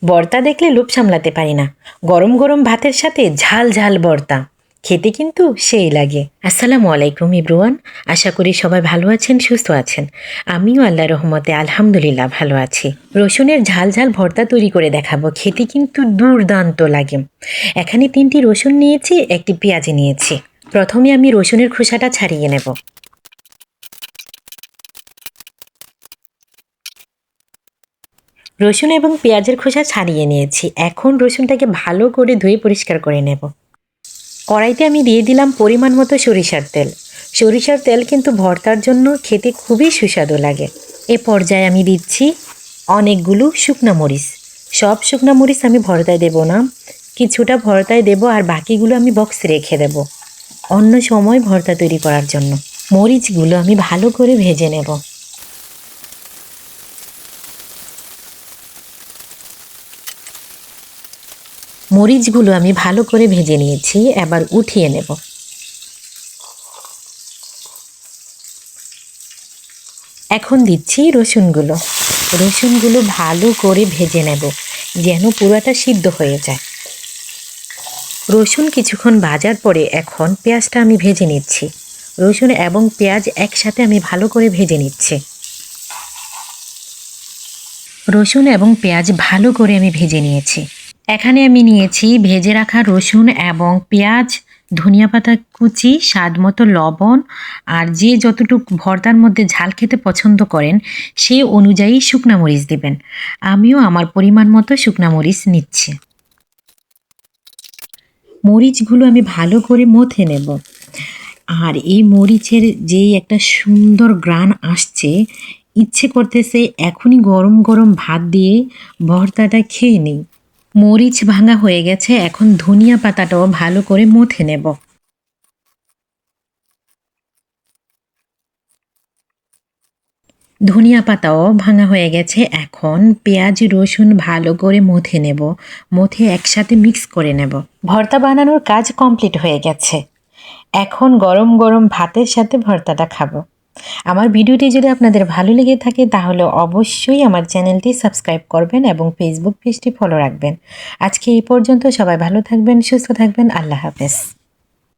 ভর্তা দেখলে লোভ সামলাতে পারি না। গরম গরম ভাতের সাথে ঝাল ঝাল ভর্তা খেতে কিন্তু সেই লাগে। আসসালামু আলাইকুম এভরিওয়ান, আশা করি সবাই ভালো আছেন, সুস্থ আছেন। আমিও আল্লাহর রহমতে আলহামদুলিল্লাহ ভালো আছি। রসুনের ঝাল ঝাল ভর্তা তৈরি করে দেখাবো, খেতে কিন্তু দুর্দান্ত লাগে। এখানে 3টি রসুন নিয়েছি, একটি পেঁয়াজ নিয়েছি। প্রথমে আমি রসুনের খোসাটা ছাড়িয়ে নেব। রসুন এবং পেঁয়াজের খোসা ছাড়িয়ে নিয়েছি। এখন রসুনটাকে ভালো করে ধুয়ে পরিষ্কার করে নেব। কড়াইতে আমি দিয়ে দিলাম পরিমাণ মতো সরিষার তেল। সরিষার তেল কিন্তু ভর্তার জন্য খেতে খুবই সুস্বাদু লাগে। এ পর্যায়ে আমি দিচ্ছি অনেকগুলো শুকনা মরিচ। সব শুকনা মরিচ আমি ভর্তায় দেব না, কিছুটা ভর্তায় দেব আর বাকিগুলো আমি বক্সে রেখে দেব অন্য সময় ভর্তা তৈরি করার জন্য। মরিচগুলো আমি ভালো করে ভেজে নেব। মরিচগুলো আমি ভালো করে ভেজে নিয়েছি, এবার উঠিয়ে নেব। এখন দিচ্ছি রসুনগুলো। রসুনগুলো ভালো করে ভেজে নেব যেন পুরোটা সিদ্ধ হয়ে যায়। রসুন কিছুক্ষণ ভাজার পরে এখন পেঁয়াজটা আমি ভেজে নিচ্ছি। রসুন এবং পেঁয়াজ একসাথে আমি ভালো করে ভেজে নিচ্ছি। রসুন এবং পেঁয়াজ ভালো করে আমি ভেজে নিয়েছি। এখানে আমি নিয়েছি ভেজে রাখা রসুন এবং পেঁয়াজ, ধনিয়া পাতা কুচি, স্বাদ মতো লবণ, আর যে যতটুকু ভর্তার মধ্যে ঝাল খেতে পছন্দ করেন সেই অনুযায়ী শুকনা মরিচ দেবেন। আমিও আমার পরিমাণ মতো শুকনা মরিচ নিচ্ছি। মরিচগুলো আমি ভালো করে মথে নেব। আর এই মরিচের যেই একটা সুন্দর ঘ্রাণ আসছে, ইচ্ছে করতেছে এখনই গরম গরম ভাত দিয়ে ভর্তাটা খেয়ে নিই। মরিচ ভাঙা হয়ে গেছে, এখন ধনিয়া পাতাটাও ভালো করে মথে নেব। ধনিয়া পাতাও ভাঙা হয়ে গেছে, এখন পেঁয়াজ রসুন ভালো করে মথে নেব। মথে একসাথে মিক্স করে নেব। ভর্তা বানানোর কাজ কমপ্লিট হয়ে গেছে। এখন গরম গরম ভাতের সাথে ভর্তাটা খাবো। আমার ভিডিওটি যদি আপনাদের ভালো লেগে থাকে তাহলে অবশ্যই আমার চ্যানেলটি সাবস্ক্রাইব করবেন এবং ফেসবুক পেজটি ফলো রাখবেন। আজকে এই পর্যন্ত, সবাই ভালো থাকবেন, সুস্থ থাকবেন। আল্লাহ হাফেজ।